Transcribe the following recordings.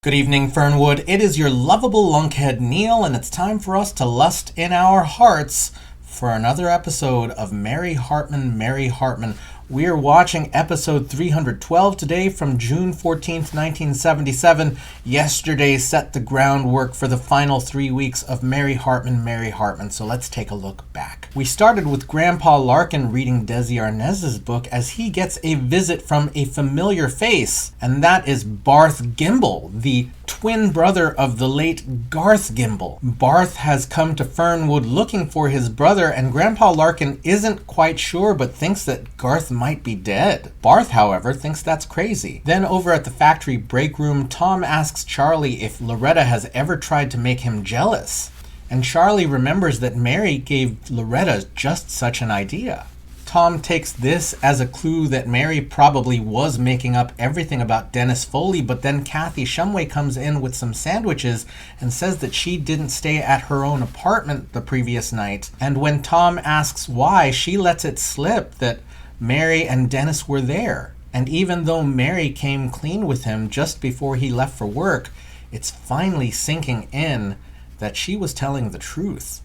Good evening, Fernwood. It is your lovable lunkhead Neil, and it's time for us to lust in our hearts for another episode of Mary Hartman, Mary Hartman. We're watching episode 312 today from June 14th, 1977. Yesterday set the groundwork for the final 3 weeks of Mary Hartman, Mary Hartman. So let's take a look back. We started with Grandpa Larkin reading Desi Arnaz's book as he gets a visit from a familiar face, and that is Barth Gimble, the twin brother of the late Garth Gimble. Barth has come to Fernwood looking for his brother, and Grandpa Larkin isn't quite sure but thinks that Garth might be dead. Barth, however, thinks that's crazy. Then over at the factory break room, Tom asks Charlie if Loretta has ever tried to make him jealous. And Charlie remembers that Mary gave Loretta just such an idea. Tom takes this as a clue that Mary probably was making up everything about Dennis Foley, but then Kathy Shumway comes in with some sandwiches and says that she didn't stay at her own apartment the previous night. And when Tom asks why, she lets it slip that Mary and Dennis were there. And even though Mary came clean with him just before he left for work, it's finally sinking in that she was telling the truth.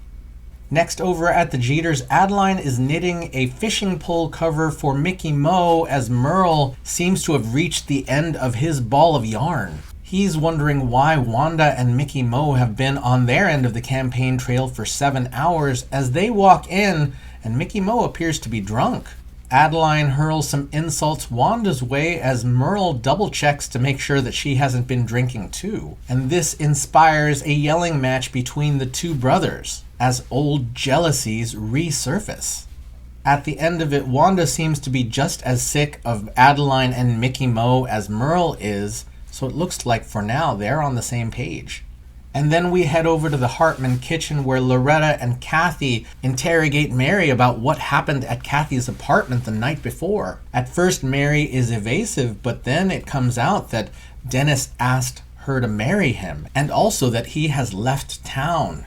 Next, over at the Jeters, Adeline is knitting a fishing pole cover for Mickey Mo as Merle seems to have reached the end of his ball of yarn. He's wondering why Wanda and Mickey Mo have been on their end of the campaign trail for 7 hours as they walk in and Mickey Mo appears to be drunk. Adeline hurls some insults Wanda's way as Merle double-checks to make sure that she hasn't been drinking too. And this inspires a yelling match between the two brothers as old jealousies resurface. At the end of it, Wanda seems to be just as sick of Adeline and Mickey Mo as Merle is, so it looks like for now they're on the same page. And then we head over to the Hartman kitchen where Loretta and Kathy interrogate Mary about what happened at Kathy's apartment the night before. At first, Mary is evasive, but then it comes out that Dennis asked her to marry him, and also that he has left town.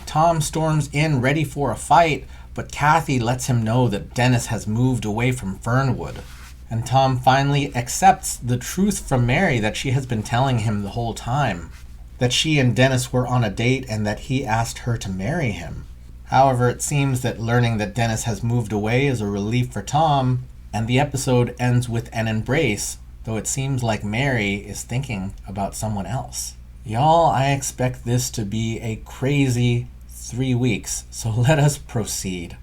Tom storms in ready for a fight, but Kathy lets him know that Dennis has moved away from Fernwood. And Tom finally accepts the truth from Mary that she has been telling him the whole time. That she and Dennis were on a date and that he asked her to marry him. However, it seems that learning that Dennis has moved away is a relief for Tom, and the episode ends with an embrace, though it seems like Mary is thinking about someone else. Y'all, I expect this to be a crazy 3 weeks, so let us proceed.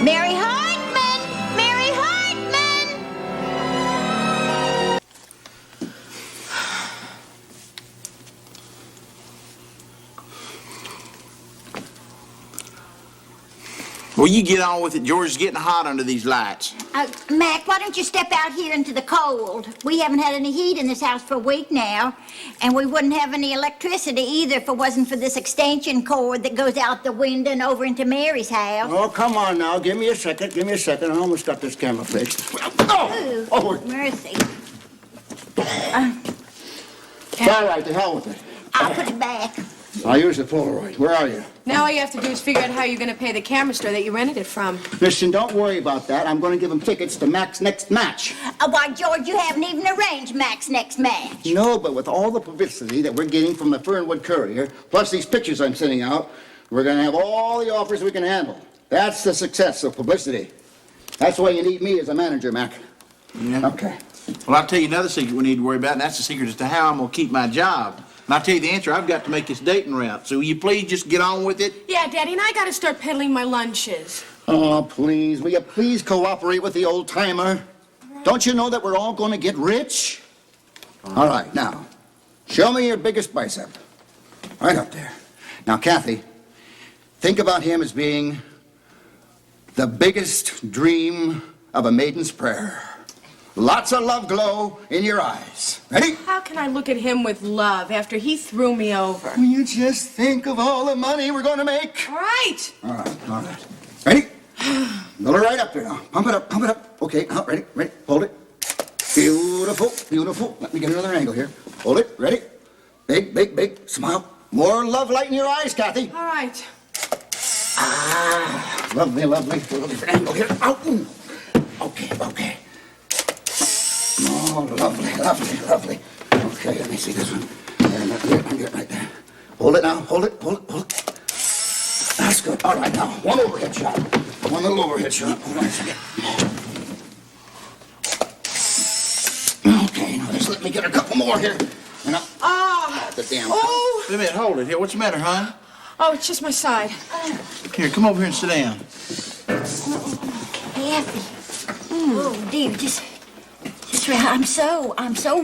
Mary Hartman! Mary Hartman! Well, you get on with it. George is getting hot under these lights. Mac, why don't you step out here into the cold? We haven't had any heat in this house for a week now, and we wouldn't have any electricity either if it wasn't for this extension cord that goes out the window and over into Mary's house. Oh, come on now. Give me a second. I almost got this camera fixed. Ooh, mercy. It's all right. To hell with it. I'll put it back. I'll use the Polaroid. Where are you? Now all you have to do is figure out how you're going to pay the camera store that you rented it from. Listen, don't worry about that. I'm going to give him tickets to Mac's next match. Why, George, you haven't even arranged Mac's next match. No, but with all the publicity that we're getting from the Fernwood Courier, plus these pictures I'm sending out, we're going to have all the offers we can handle. That's the success of publicity. That's why you need me as a manager, Mac. Yeah. Okay. Well, I'll tell you another secret we need to worry about, and that's the secret as to how I'm going to keep my job. And I'll tell you the answer. I've got to make this dating route. So will you please just get on with it? Yeah, Daddy, and I got to start peddling my lunches. Oh, please. Will you please cooperate with the old-timer? Don't you know that we're all going to get rich? All right, now, show me your biggest bicep. Right up there. Now, Kathy, think about him as being the biggest dream of a maiden's prayer. Lots of love glow in your eyes. Ready? How can I look at him with love after he threw me over? Will you just think of all the money we're going to make? All right. All right. Ready? Roll it right up there now. Pump it up. Okay, now, ready, hold it. Beautiful. Let me get another angle here. Hold it, ready? Big, smile. More love light in your eyes, Kathy. All right. Lovely, lovely. Angle here. Oh, okay, okay. Oh, lovely, lovely, lovely. Okay, let me see this one. There, right there. Hold it now. Hold it. That's good. All right, now, one overhead shot. One little overhead shot. Hold on a second. Okay, now just let me get a couple more here. And the damn... Oh! Wait a minute, hold it here. What's the matter, hon? Oh, it's just my side. Here, come over here and sit down. Kathy. Oh, dear, just I'm so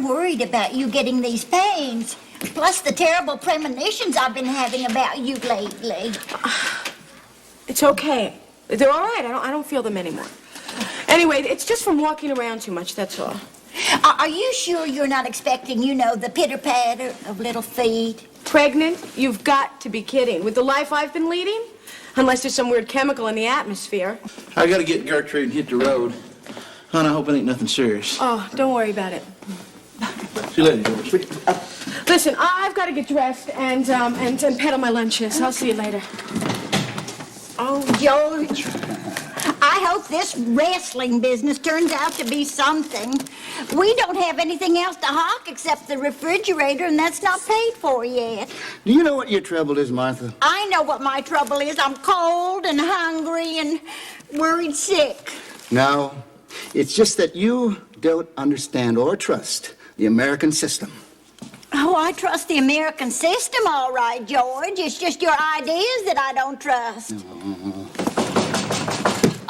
worried about you getting these pains. Plus the terrible premonitions I've been having about you lately. It's okay. They're all right. I don't feel them anymore. Anyway, it's just from walking around too much, that's all. Are you sure you're not expecting, the pitter-patter of little feet? Pregnant? You've got to be kidding. With the life I've been leading? Unless there's some weird chemical in the atmosphere. I gotta get Gertrude and hit the road. Hon, I hope it ain't nothing serious. Oh, don't worry about it. See you later, George. Listen, I've got to get dressed and pedal my lunches. I'll see you later. Oh, George. I hope this wrestling business turns out to be something. We don't have anything else to hawk except the refrigerator, and that's not paid for yet. Do you know what your trouble is, Martha? I know what my trouble is. I'm cold and hungry and worried sick. No, it's just that you don't understand or trust the American system. Oh, I trust the American system, all right, George. It's just your ideas that I don't trust.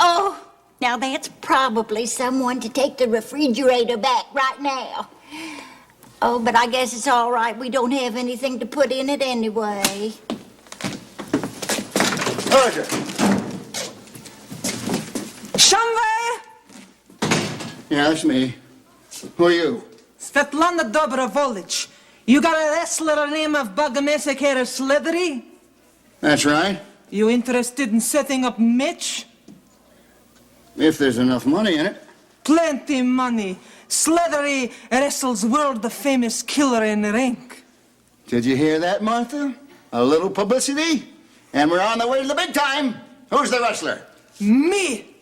Oh, now that's probably someone to take the refrigerator back right now. Oh, but I guess it's all right. We don't have anything to put in it anyway. Roger. Shanghai! Yeah, that's me. Who are you? Svetlana Dobrovolich. You got a wrestler name of Bogomesicator Slithery? That's right. You interested in setting up Mitch? If there's enough money in it. Plenty money. Slithery wrestles world-famous killer in the ring. Did you hear that, Martha? A little publicity, and we're on the way to the big time. Who's the wrestler? Me!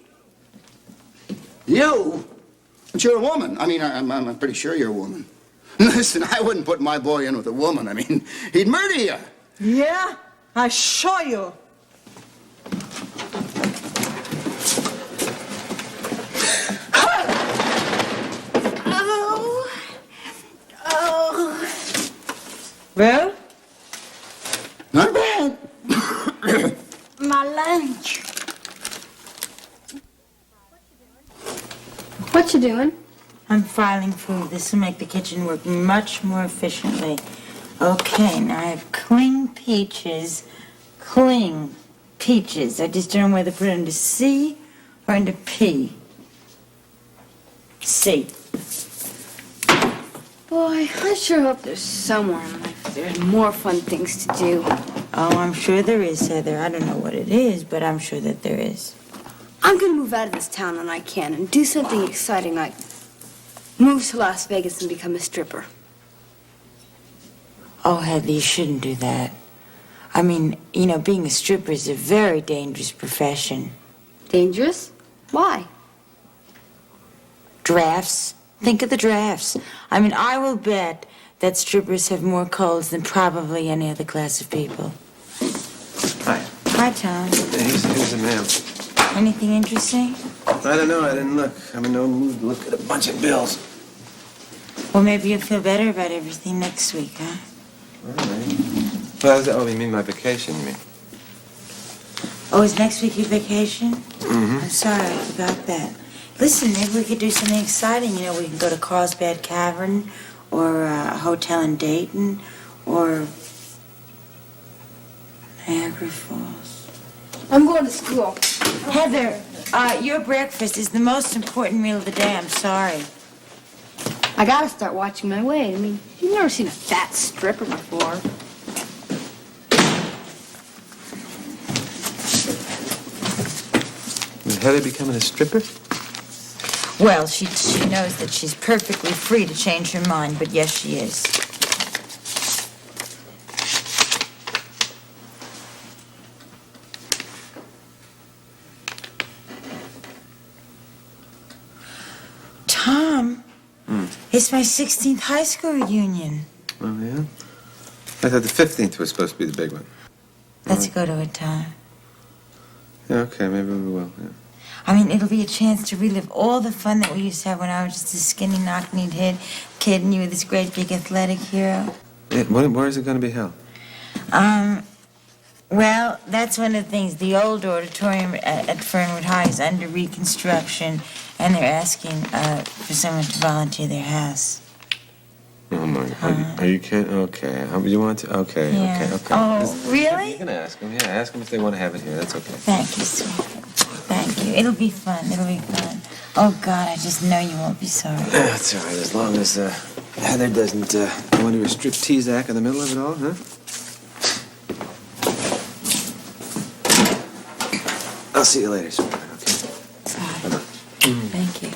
You? But you're a woman. I mean, I'm pretty sure you're a woman. Listen, I wouldn't put my boy in with a woman. I mean, he'd murder you. Yeah? I show you. Well? Not bad. My lunch. What you doing? I'm filing food. This will make the kitchen work much more efficiently. Okay, now I have cling peaches. Cling peaches. I just don't know whether to put it into C or into P. C. Boy, I sure hope there's somewhere in life there's more fun things to do. Oh, I'm sure there is, Heather. I don't know what it is, but I'm sure that there is. I'm gonna move out of this town when I can and do something exciting like move to Las Vegas and become a stripper. Oh, Heather, you shouldn't do that. I mean, being a stripper is a very dangerous profession. Dangerous? Why? Drafts. Think of the drafts. I mean, I will bet that strippers have more colds than probably any other class of people. Hi. Hi, Tom. Here's a ma'am. Anything interesting? I don't know. I didn't look. I'm in no mood to look at a bunch of bills. Well, maybe you'll feel better about everything next week, huh? All right. Well, you mean my vacation, you mean? Oh, is next week your vacation? Mm-hmm. I'm sorry, I forgot that. Listen, maybe we could do something exciting. We can go to Carlsbad Cavern or a hotel in Dayton or Niagara Falls. I'm going to school. Heather, your breakfast is the most important meal of the day. I'm sorry. I gotta start watching my weight. I mean, you've never seen a fat stripper before. Is Heather becoming a stripper? Well, she knows that she's perfectly free to change her mind, but yes, she is. It's my 16th high school reunion. Oh, yeah? I thought the 15th was supposed to be the big one. Let's go to it, Tom. Yeah, okay, maybe we will, yeah. I mean, it'll be a chance to relive all the fun that we used to have when I was just a skinny, knock-kneed kid and you were this great big athletic hero. Yeah, where is it going to be held? Well, that's one of the things. The old auditorium at Fernwood High is under reconstruction, and they're asking for someone to volunteer their house. Oh, my God. Are you kidding? Okay. You want to? Okay, Yeah. okay. Oh, really? You can ask them. Yeah, ask them if they want to have it here. That's okay. Thank you, sweetie. Thank you. It'll be fun. It'll be fun. Oh, God, I just know you won't be sorry. That's all right, as long as Heather doesn't go into her striptease act in the middle of it all, huh? I'll see you later, sweetheart, okay? Bye-bye. Thank you.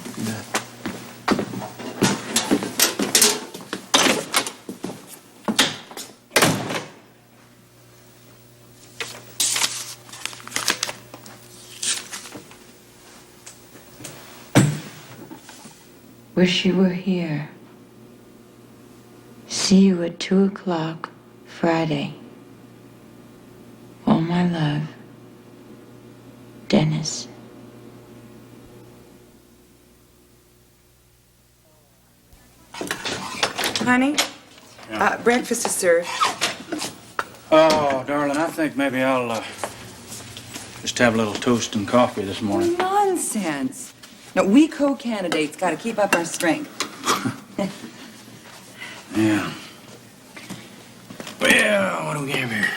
Wish you were here. See you at 2 o'clock Friday. All my love. Dennis. Honey, breakfast is served. Oh, darling, I think maybe I'll just have a little toast and coffee this morning. Nonsense. No, we co-candidates got to keep up our strength. Yeah. Well, what do we have here?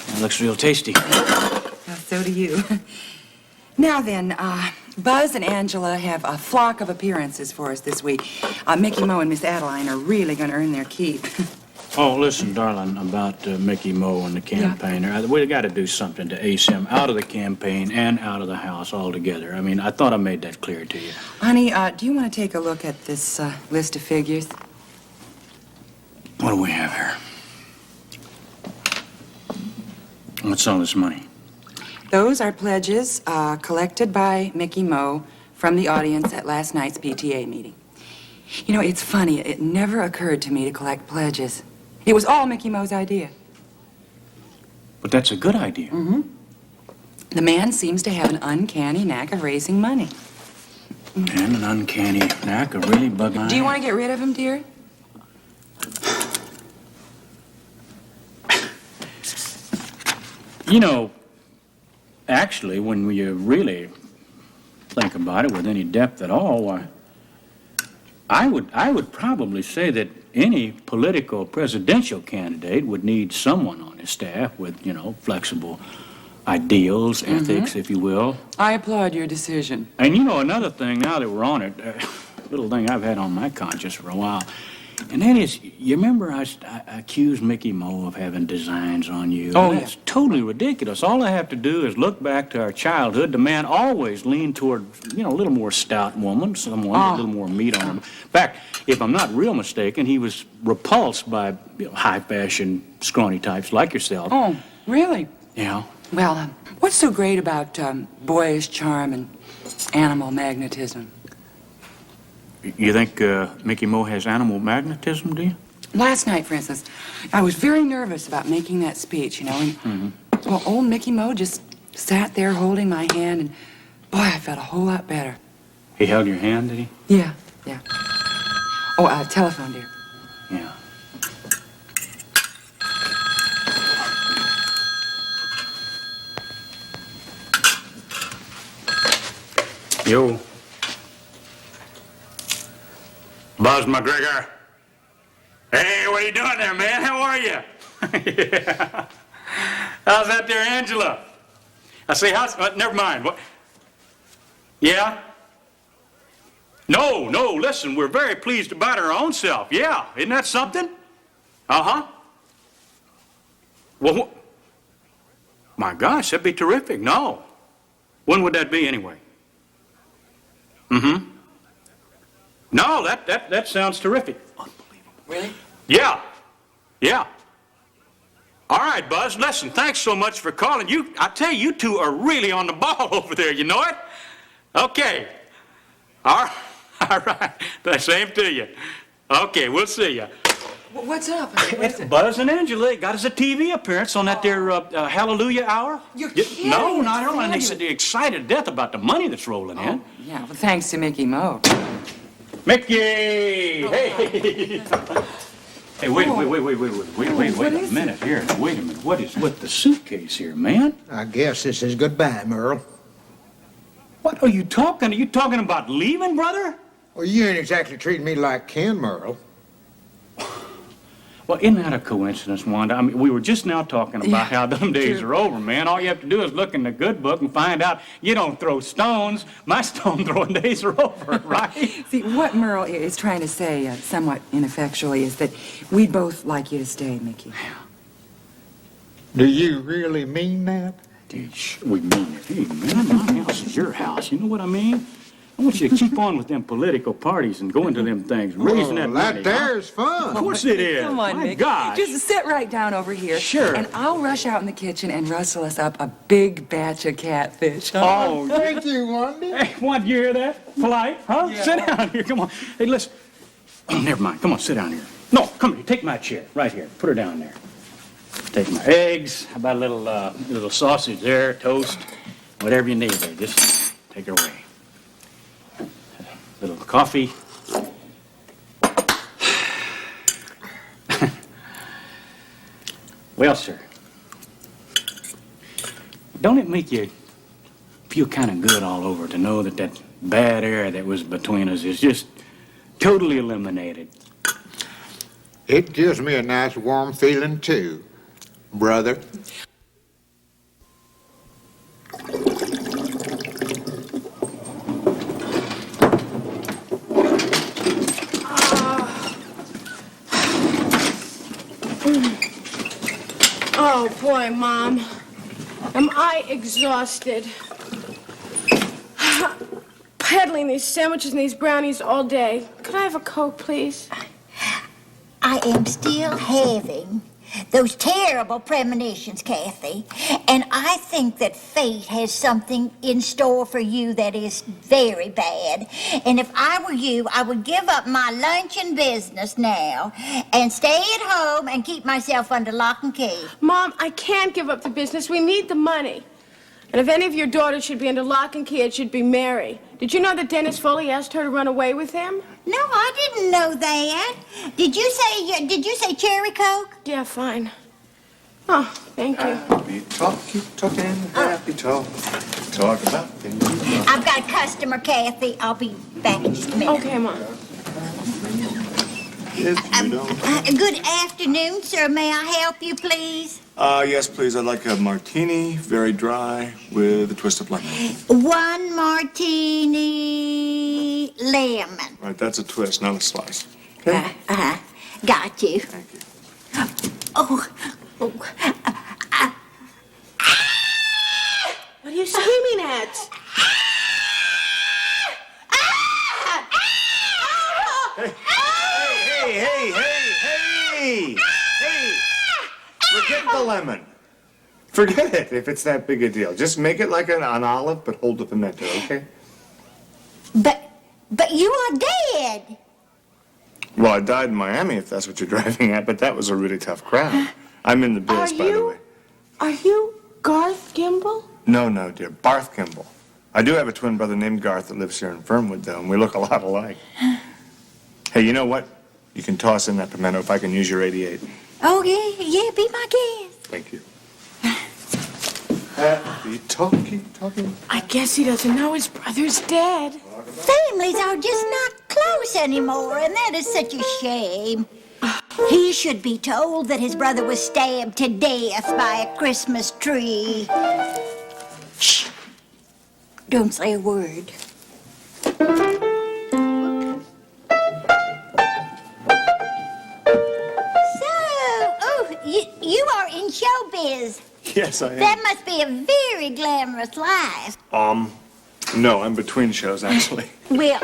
That looks real tasty. So do you. Now then, Buzz and Angela have a flock of appearances for us this week. Mickey Mo and Miss Adeline are really going to earn their keep. Oh, listen, darling, about Mickey Mo and the campaigner. We got to do something to ace him out of the campaign and out of the house altogether. I mean, I thought I made that clear to you. Honey, do you want to take a look at this list of figures? What do we have here? What's all this money? Those are pledges collected by Mickey Mo from the audience at last night's PTA meeting. You know, it's funny. It never occurred to me to collect pledges. It was all Mickey Mo's idea. But that's a good idea. Mm-hmm. The man seems to have an uncanny knack of raising money. And an uncanny knack of really bugging. Do you want to get rid of him, dear? You know, actually, when you really think about it with any depth at all, why, I would probably say that any political presidential candidate would need someone on his staff with, you know, flexible ideals, ethics, if you will. I applaud your decision. And you know, another thing, now that we're on it, little thing I've had on my conscience for a while, and that is, you remember I accused Mickey Mo of having designs on you? Oh, That's totally ridiculous. All I have to do is look back to our childhood. The man always leaned toward, you know, a little more stout woman, someone with a little more meat on him. In fact, if I'm not real mistaken, he was repulsed by, you know, high-fashion, scrawny types like yourself. Oh, really? Yeah. Well, what's so great about boyish charm and animal magnetism? You think Mickey Mo has animal magnetism, do you? Last night, for instance, I was very nervous about making that speech, you know, and well, old Mickey Mo just sat there holding my hand, and boy, I felt a whole lot better. He held your hand, did he? Yeah. Oh, telephone, dear. Yeah. Yo. Buzz McGregor. Hey, what are you doing there, man? How are you? Yeah. How's that there, Angela? I say, never mind. What? Yeah? No, listen, we're very pleased about our own self. Yeah, isn't that something? Uh-huh. Well, my gosh, that'd be terrific. No. When would that be, anyway? Mm-hmm. No, that sounds terrific. Unbelievable. Really? Yeah. All right, Buzz, listen, thanks so much for calling. I tell you, you two are really on the ball over there, you know it? Okay. All right. The same to you. Okay, we'll see you. What's up? Buzz and Angela got us a TV appearance on that there Hallelujah Hour. You're kidding. No, It's not at all. And they fabulous. said they're excited to death about the money that's rolling in. Yeah, well, thanks to Mickey Mo. Mickey! Hey! Hey, wait a minute here. Wait a minute. What is with the suitcase here, man? I guess this is goodbye, Merle. What are you talking? Are you talking about leaving, brother? Well, you ain't exactly treating me like Ken, Merle. Well, isn't that a coincidence, Wanda? I mean, we were just now talking about how them days are over, man. All you have to do is look in the good book and find out you don't throw stones. My stone throwing days are over, right? See, what Merle is trying to say, somewhat ineffectually, is that we'd both like you to stay, Mickey. Do you really mean that? We mean it. Hey, man, my house is your house. You know what I mean? I want you to keep on with them political parties and going to them things, raising that money. That there's fun. Of course it is. Come on, My Mickey. gosh. Just sit right down over here. Sure. And I'll rush out in the kitchen and rustle us up a big batch of catfish. Huh? Oh, Thank you, Wanda. hey, Wanda, you hear that? Polite, huh? Yeah. Sit down here. Come on. Hey, listen. Oh, never mind. Come on, sit down here. No, come here. Take my chair right here. Put her down there. Take my eggs. How about a little sausage there, toast, whatever you need there. Just take her away. A little coffee. Well, sir, don't it make you feel kind of good all over to know that that bad air that was between us is just totally eliminated? It gives me a nice warm feeling, too, brother. Oh, boy, Mom. Am I exhausted. Peddling these sandwiches and these brownies all day. Could I have a Coke, please? I am still having those terrible premonitions, Kathy. And I think that fate has something in store for you that is very bad. And if I were you, I would give up my luncheon business now and stay at home and keep myself under lock and key. Mom, I can't give up the business. We need the money. And if any of your daughters should be under lock and key, it should be Mary. Did you know that Dennis Foley asked her to run away with him? No, I didn't know that. Did you say cherry Coke? Yeah, fine. Oh, thank you. Happy talk, keep talking, happy talk. Talk about things. I've got a customer, Kathy. I'll be back in just a minute. Okay, Mom. If you don't. Good afternoon, sir. May I help you, please? Yes, please. I'd like a martini, very dry, with a twist of lemon. One martini lemon. Right, that's a twist, not a slice. Okay? Got you. Thank you. Oh. What are you screaming at? Hey! Forget the lemon. Forget it if it's that big a deal. Just make it like an olive, but hold the pimento, okay? But you are dead. Well, I died in Miami, if that's what you're driving at, but that was a really tough crowd. I'm in the biz, by the way. Are you Garth Gimble? No, dear. Barth Gimble. I do have a twin brother named Garth that lives here in Fernwood, though, and we look a lot alike. Hey, you know what? You can toss in that pimento if I can use your 88. Oh, yeah, be my guest. Thank you. Happy talking. I guess he doesn't know his brother's dead. Families are just not close anymore, and that is such a shame. He should be told that his brother was stabbed to death by a Christmas tree. Shh. Don't say a word. You are in showbiz. Yes, I am. That must be a very glamorous life. No, I'm between shows, actually. Well,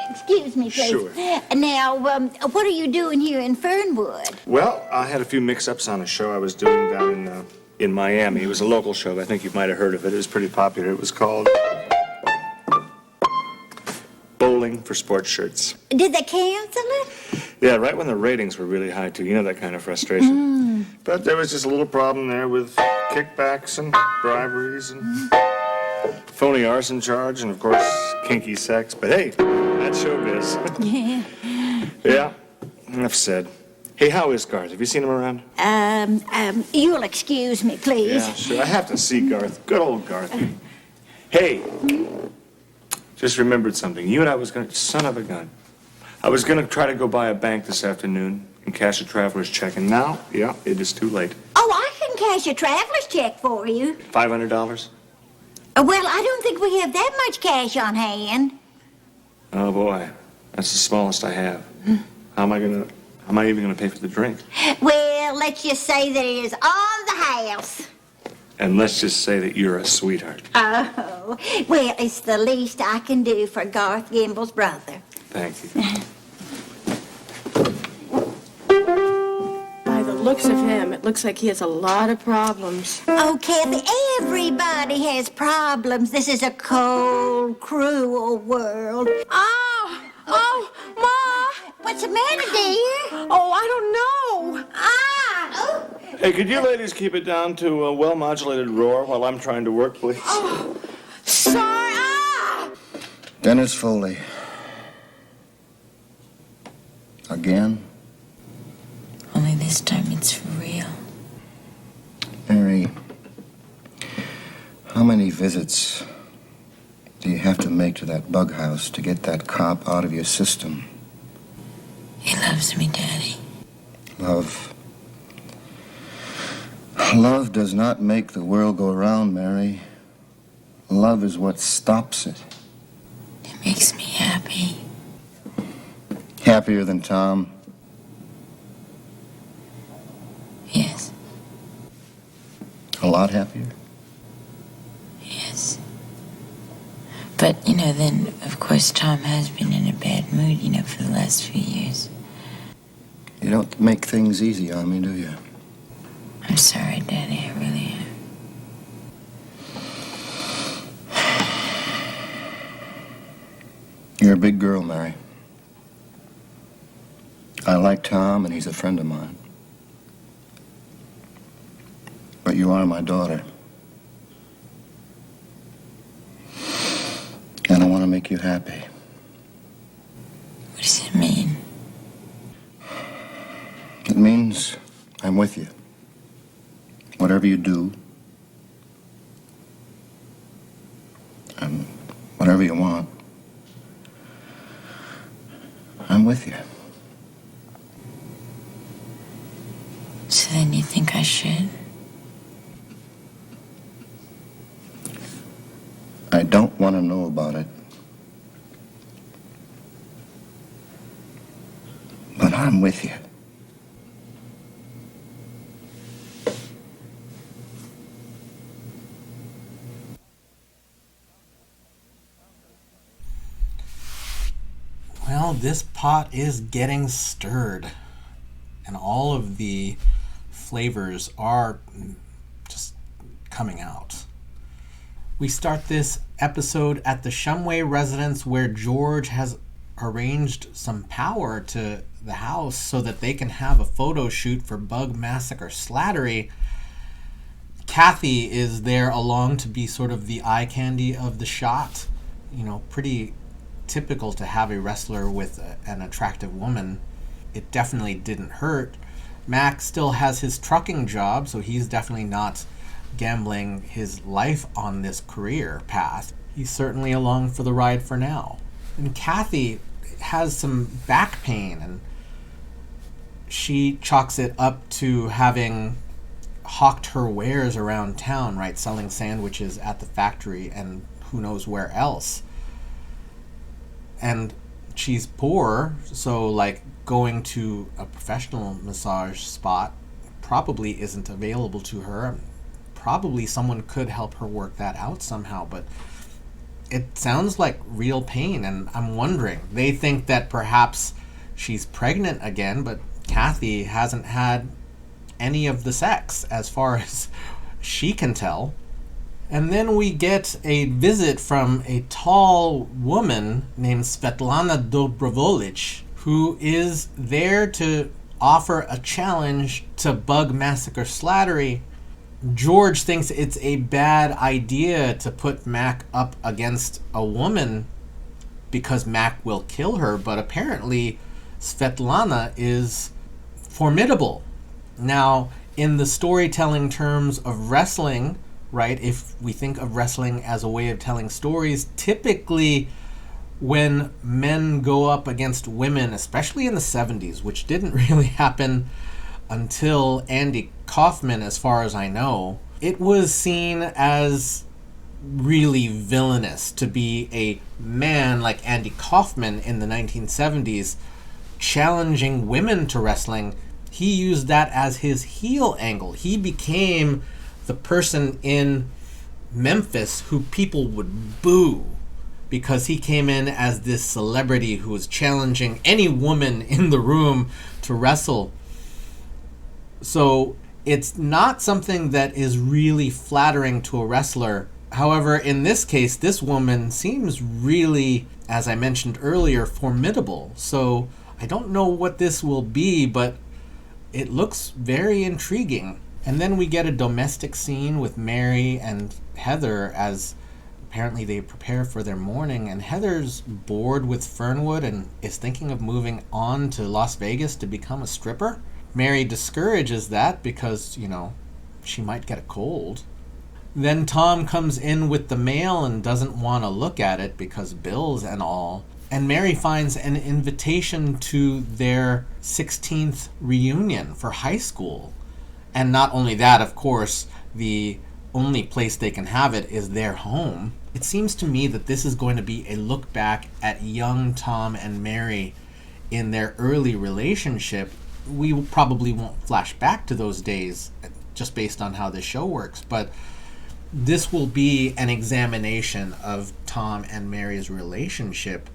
excuse me, please. Sure. Now, what are you doing here in Fernwood? Well, I had a few mix-ups on a show I was doing down in Miami. It was a local show. I think you might have heard of it. It was pretty popular. It was called polling for sports shirts. Did they cancel it? Yeah, right when the ratings were really high, too. You know that kind of frustration. But there was just a little problem there with kickbacks and briberies and phony arson charge and, of course, kinky sex. But hey, that's showbiz. Yeah. Yeah, enough said. Hey, how is Garth? Have you seen him around? You'll excuse me, please. Yeah, sure. I have to see Garth. Good old Garth. Hey, just remembered something. You and I was going to... Son of a gun. I was going to try to go by a bank this afternoon and cash a traveler's check. And now, yeah, it is too late. Oh, I can cash a traveler's check for you. $500? Well, I don't think we have that much cash on hand. Oh, boy. That's the smallest I have. How am I even going to pay for the drink? Well, let's just say that it is on the house. And let's just say that you're a sweetheart. Oh, well, it's the least I can do for Garth Gimble's brother. Thank you. By the looks of him, it looks like he has a lot of problems. Oh, Kathy, everybody has problems. This is a cold, cruel world. Oh, Ma! What's the matter, dear? Oh, I don't know. Oh. Hey, could you ladies keep it down to a well-modulated roar while I'm trying to work, please? Oh, sorry. Dennis Foley. Again? Only this time it's for real. Mary, how many visits do you have to make to that bug house to get that cop out of your system? He loves me, Daddy. Love. Love does not make the world go round, Mary. Love is what stops it. It makes me happy. Happier than Tom? Yes. A lot happier? Yes. But, then, of course, Tom has been in a bad mood, for the last few years. You don't make things easy on me, do you? I'm sorry, Daddy, I really am. You're a big girl, Mary. I like Tom, and he's a friend of mine. But you are my daughter. And I want to make you happy. What does it mean? It means I'm with you. Whatever you do, and whatever you want, I'm with you. So then you think I should? I don't want to know about it. But I'm with you. Well, this pot is getting stirred, and all of the flavors are just coming out. We start this episode at the Shumway residence, where George has arranged some power to the house so that they can have a photo shoot for Bug Massacre Slattery. Kathy is there along to be sort of the eye candy of the shot. Pretty typical to have a wrestler with an attractive woman. It definitely didn't hurt. Mac still has his trucking job, so he's definitely not gambling his life on this career path. He's certainly along for the ride for now. And Kathy has some back pain, and she chalks it up to having hawked her wares around town, right? Selling sandwiches at the factory and who knows where else. And she's poor, so going to a professional massage spot probably isn't available to her. Probably someone could help her work that out somehow, but it sounds like real pain, and I'm wondering. They think that perhaps she's pregnant again, but Kathy hasn't had any of the sex as far as she can tell. And then we get a visit from a tall woman named Svetlana Dobrovolich, who is there to offer a challenge to Bug Massacre Slattery. George thinks it's a bad idea to put Mac up against a woman because Mac will kill her, but apparently Svetlana is formidable. Now, in the storytelling terms of wrestling, right, if we think of wrestling as a way of telling stories, typically when men go up against women, especially in the 70s, which didn't really happen until Andy Kaufman, as far as I know, it was seen as really villainous to be a man like Andy Kaufman in the 1970s challenging women to wrestling. He used that as his heel angle. He became the person in Memphis who people would boo because he came in as this celebrity who was challenging any woman in the room to wrestle. So it's not something that is really flattering to a wrestler. However, in this case, this woman seems really, as I mentioned earlier, formidable. So I don't know what this will be, but it looks very intriguing. And then we get a domestic scene with Mary and Heather as apparently they prepare for their mourning, and Heather's bored with Fernwood and is thinking of moving on to Las Vegas to become a stripper. Mary discourages that because, she might get a cold. Then Tom comes in with the mail and doesn't want to look at it because bills and all. And Mary finds an invitation to their 16th reunion for high school. And not only that, of course, the only place they can have it is their home. It seems to me that this is going to be a look back at young Tom and Mary in their early relationship. We probably won't flash back to those days just based on how this show works, but this will be an examination of Tom and Mary's relationship,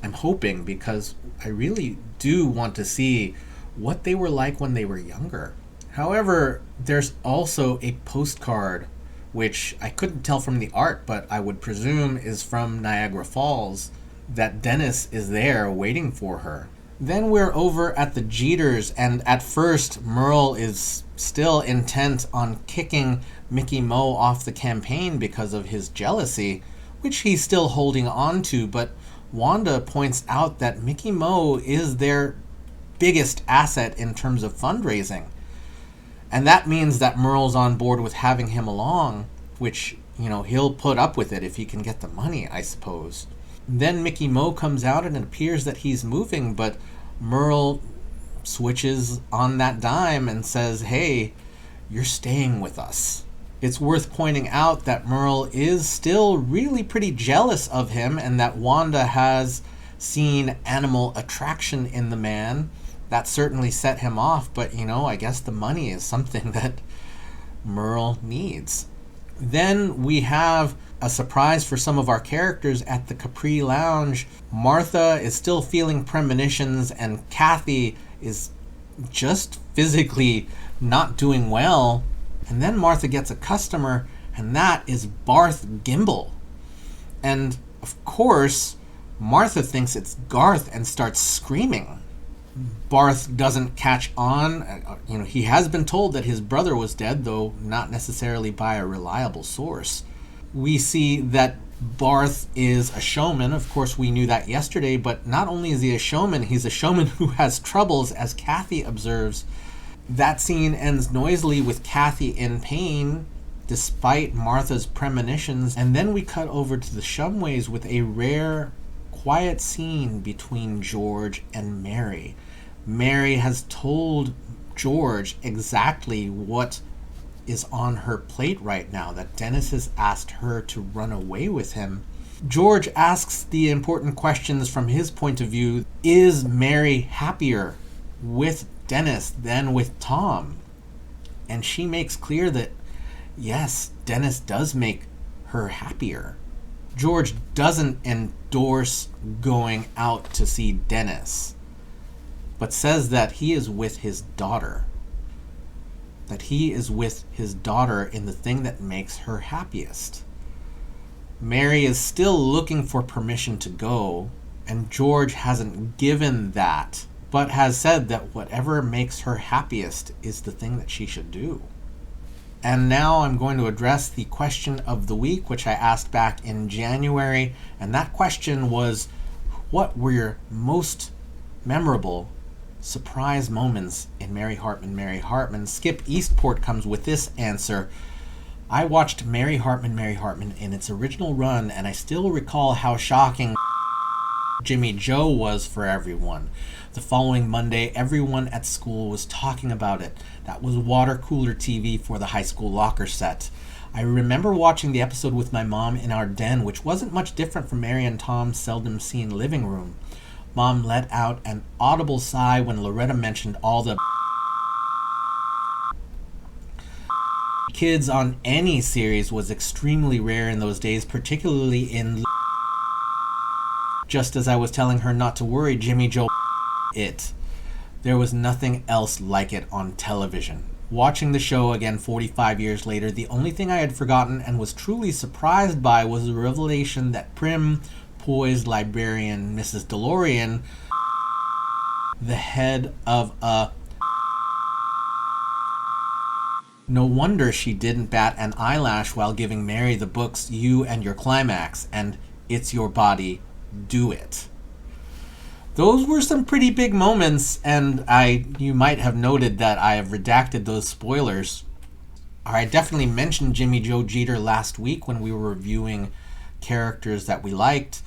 I'm hoping, because I really do want to see what they were like when they were younger. However, there's also a postcard, which I couldn't tell from the art, but I would presume is from Niagara Falls, that Dennis is there waiting for her. Then we're over at the Jeters, and at first Merle is still intent on kicking Mickey Mo off the campaign because of his jealousy, which he's still holding on to, but Wanda points out that Mickey Mo is their biggest asset in terms of fundraising. And that means that Merle's on board with having him along, which, he'll put up with it if he can get the money, I suppose. Then Mickey Mo comes out and it appears that he's moving, but Merle switches on that dime and says, hey, you're staying with us. It's worth pointing out that Merle is still really pretty jealous of him and that Wanda has seen animal attraction in the man. That certainly set him off, but, I guess the money is something that Merle needs. Then we have a surprise for some of our characters at the Capri Lounge. Martha is still feeling premonitions, and Kathy is just physically not doing well. And then Martha gets a customer, and that is Barth Gimble. And, of course, Martha thinks it's Garth and starts screaming. Barth doesn't catch on. He has been told that his brother was dead, though not necessarily by a reliable source. We see that Barth is a showman. Of course, we knew that yesterday, but not only is he a showman, he's a showman who has troubles, as Kathy observes. That scene ends noisily with Kathy in pain, despite Martha's premonitions, and then we cut over to the Shumways with a rare, quiet scene between George and Mary. Mary has told George exactly what is on her plate right now, that Dennis has asked her to run away with him. George asks the important questions from his point of view. Is Mary happier with Dennis than with Tom? And she makes clear that, yes, Dennis does make her happier. George doesn't endorse going out to see Dennis, but says that he is with his daughter. that he is with his daughter in the thing that makes her happiest. Mary is still looking for permission to go, and George hasn't given that, but has said that whatever makes her happiest is the thing that she should do. And now I'm going to address the question of the week, which I asked back in January, and that question was, what were your most memorable surprise moments in Mary Hartman, Mary Hartman? Skip Eastport comes with this answer. I watched Mary Hartman, Mary Hartman in its original run, and I still recall how shocking Jimmy Joe was for everyone. The following Monday, everyone at school was talking about it. That was water cooler TV for the high school locker set. I remember watching the episode with my mom in our den, which wasn't much different from Mary and Tom's seldom seen living room. Mom let out an audible sigh when Loretta mentioned all the kids on any series was extremely rare in those days, particularly in just as I was telling her not to worry, Jimmy Joe it. There was nothing else like it on television. Watching the show again 45 years later, the only thing I had forgotten and was truly surprised by was the revelation that prim, poised librarian Mrs. DeLorean, the head of a... No wonder she didn't bat an eyelash while giving Mary the books You and Your Climax and It's Your Body, Do It. Those were some pretty big moments, and you might have noted that I have redacted those spoilers. I definitely mentioned Jimmy Joe Jeter last week when we were reviewing characters that we liked.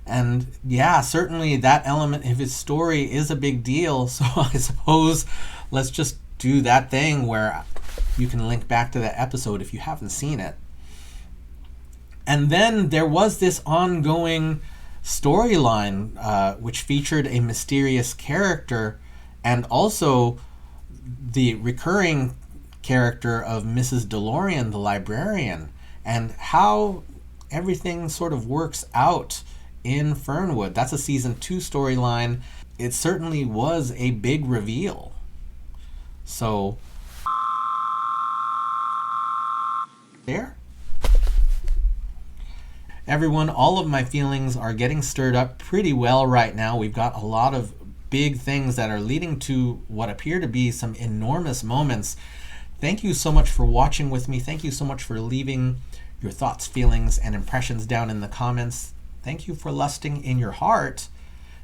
And yeah, certainly that element of his story is a big deal. So I suppose let's just do that thing where you can link back to that episode if you haven't seen it. And then there was this ongoing storyline which featured a mysterious character and also the recurring character of Mrs. DeLorean, the librarian, and how everything sort of works out in Fernwood. That's a season 2 storyline. It certainly was a big reveal. So there. Everyone, all of my feelings are getting stirred up pretty well right now. We've got a lot of big things that are leading to what appear to be some enormous moments. Thank you so much for watching with me. Thank you so much for leaving your thoughts, feelings, and impressions down in the comments. Thank you for lusting in your heart.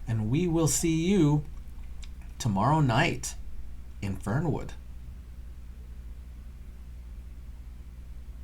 And we will see you tomorrow night in Fernwood.